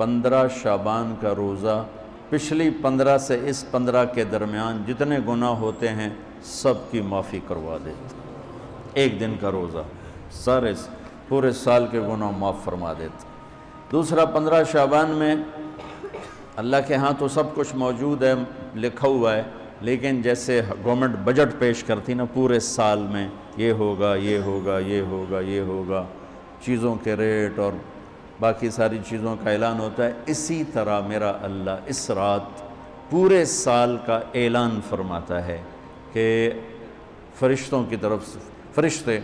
15 شعبان کا روزہ پچھلی 15 سے اس 15 کے درمیان جتنے گناہ ہوتے ہیں سب کی معافی کروا دیتا. ایک دن کا روزہ سارے پورے سال کے گناہ معاف فرما دیتا. دوسرا 15 شعبان میں اللہ کے ہاں تو سب کچھ موجود ہے، لکھا ہوا ہے، لیکن جیسے گورنمنٹ بجٹ پیش کرتی نا پورے سال میں یہ ہوگا یہ ہوگا یہ ہوگا یہ ہوگا، چیزوں کے ریٹ اور باقی ساری چیزوں کا اعلان ہوتا ہے، اسی طرح میرا اللہ اس رات پورے سال کا اعلان فرماتا ہے کہ فرشتوں کی طرف سے فرشتے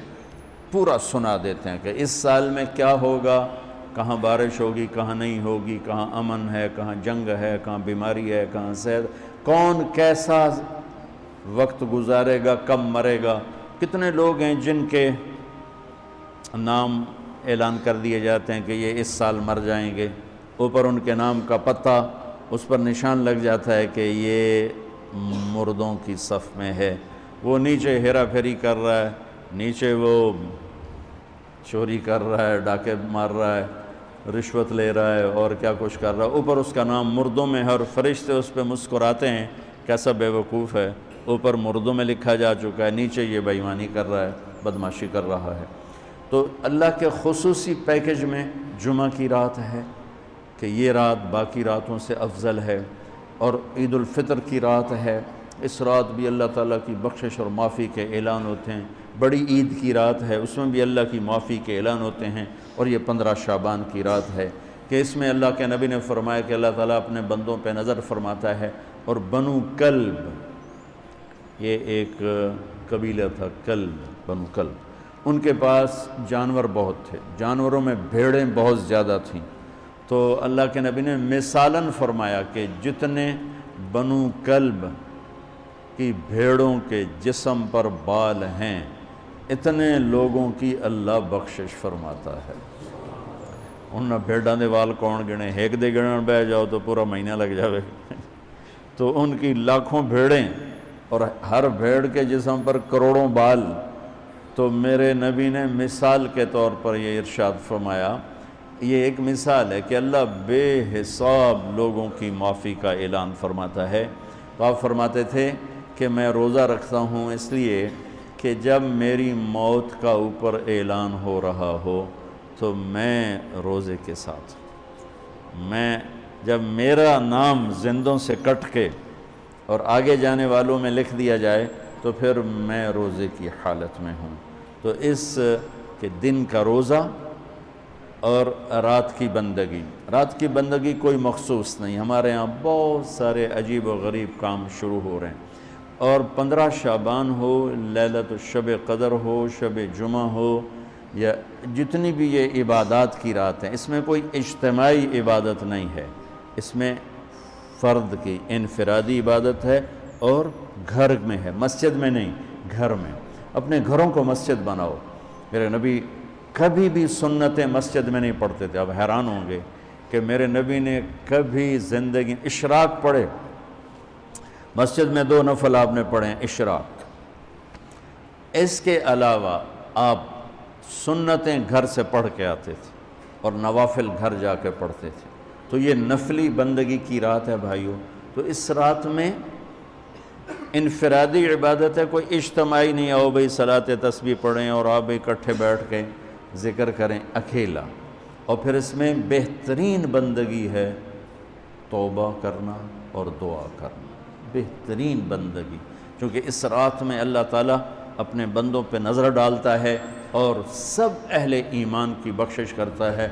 پورا سنا دیتے ہیں کہ اس سال میں کیا ہوگا، کہاں بارش ہوگی کہاں نہیں ہوگی، کہاں امن ہے کہاں جنگ ہے، کہاں بیماری ہے کہاں صحت، کون کیسا وقت گزارے گا، کب مرے گا. کتنے لوگ ہیں جن کے نام اعلان کر دیے جاتے ہیں کہ یہ اس سال مر جائیں گے، اوپر ان کے نام کا پتہ اس پر نشان لگ جاتا ہے کہ یہ مردوں کی صف میں ہے. وہ نیچے ہیرا پھیری کر رہا ہے، نیچے وہ چوری کر رہا ہے، ڈاکے مار رہا ہے، رشوت لے رہا ہے اور کیا کچھ کر رہا ہے، اوپر اس کا نام مردوں میں ہے اور فرشتے اس پہ مسکراتے ہیں کیسا بے وقوف ہے، اوپر مردوں میں لکھا جا چکا ہے، نیچے یہ بے ایمانی کر رہا ہے، بدماشی کر رہا ہے. تو اللہ کے خصوصی پیکج میں جمعہ کی رات ہے کہ یہ رات باقی راتوں سے افضل ہے، اور عید الفطر کی رات ہے، اس رات بھی اللہ تعالیٰ کی بخشش اور معافی کے اعلان ہوتے ہیں. بڑی عید کی رات ہے، اس میں بھی اللہ کی معافی کے اعلان ہوتے ہیں. اور یہ 15 شعبان کی رات ہے کہ اس میں اللہ کے نبی نے فرمایا کہ اللہ تعالیٰ اپنے بندوں پہ نظر فرماتا ہے. اور بنو کلب، یہ ایک قبیلہ تھا، کلب، بنو کلب، ان کے پاس جانور بہت تھے، جانوروں میں بھیڑیں بہت زیادہ تھیں. تو اللہ کے نبی نے مثالاً فرمایا کہ جتنے بنو کلب کی بھیڑوں کے جسم پر بال ہیں اتنے لوگوں کی اللہ بخشش فرماتا ہے. انہاں بھیڑاں دے وال کون گنے، ایک دے گنن بہ جاؤ تو پورا مہینہ لگ جاوے. تو ان کی لاکھوں بھیڑیں اور ہر بھیڑ کے جسم پر کروڑوں بال. تو میرے نبی نے مثال کے طور پر یہ ارشاد فرمایا، یہ ایک مثال ہے کہ اللہ بے حساب لوگوں کی معافی کا اعلان فرماتا ہے. تو آپ فرماتے تھے کہ میں روزہ رکھتا ہوں اس لیے کہ جب میری موت کا اوپر اعلان ہو رہا ہو تو میں روزے کے ساتھ، میں جب میرا نام زندوں سے کٹ کے اور آگے جانے والوں میں لکھ دیا جائے تو پھر میں روزے کی حالت میں ہوں. تو اس کہ دن کا روزہ اور رات کی بندگی، رات کی بندگی کوئی مخصوص نہیں، ہمارے ہاں بہت سارے عجیب و غریب کام شروع ہو رہے ہیں. اور 15 شعبان ہو، لیلۃ الشب قدر ہو، شب جمعہ ہو، یا جتنی بھی یہ عبادات کی رات ہیں، اس میں کوئی اجتماعی عبادت نہیں ہے، اس میں فرد کی انفرادی عبادت ہے اور گھر میں ہے، مسجد میں نہیں، گھر میں. اپنے گھروں کو مسجد بناؤ. میرے نبی کبھی بھی سنتیں مسجد میں نہیں پڑھتے تھے. آپ حیران ہوں گے کہ میرے نبی نے کبھی زندگی اشراق پڑھے، مسجد میں 2 نفل آپ نے پڑھے ہیں اشراق. اس کے علاوہ آپ سنتیں گھر سے پڑھ کے آتے تھے اور نوافل گھر جا کے پڑھتے تھے. تو یہ نفلی بندگی کی رات ہے بھائیو. تو اس رات میں انفرادی عبادت ہے، کوئی اجتماعی نہیں، آؤ بھئی صلاۃ تسبیح پڑھیں اور آپ اکٹھے بیٹھ کے ذکر کریں، اکیلا. اور پھر اس میں بہترین بندگی ہے توبہ کرنا اور دعا کرنا، بہترین بندگی، کیونکہ اس رات میں اللہ تعالیٰ اپنے بندوں پہ نظر ڈالتا ہے اور سب اہل ایمان کی بخشش کرتا ہے.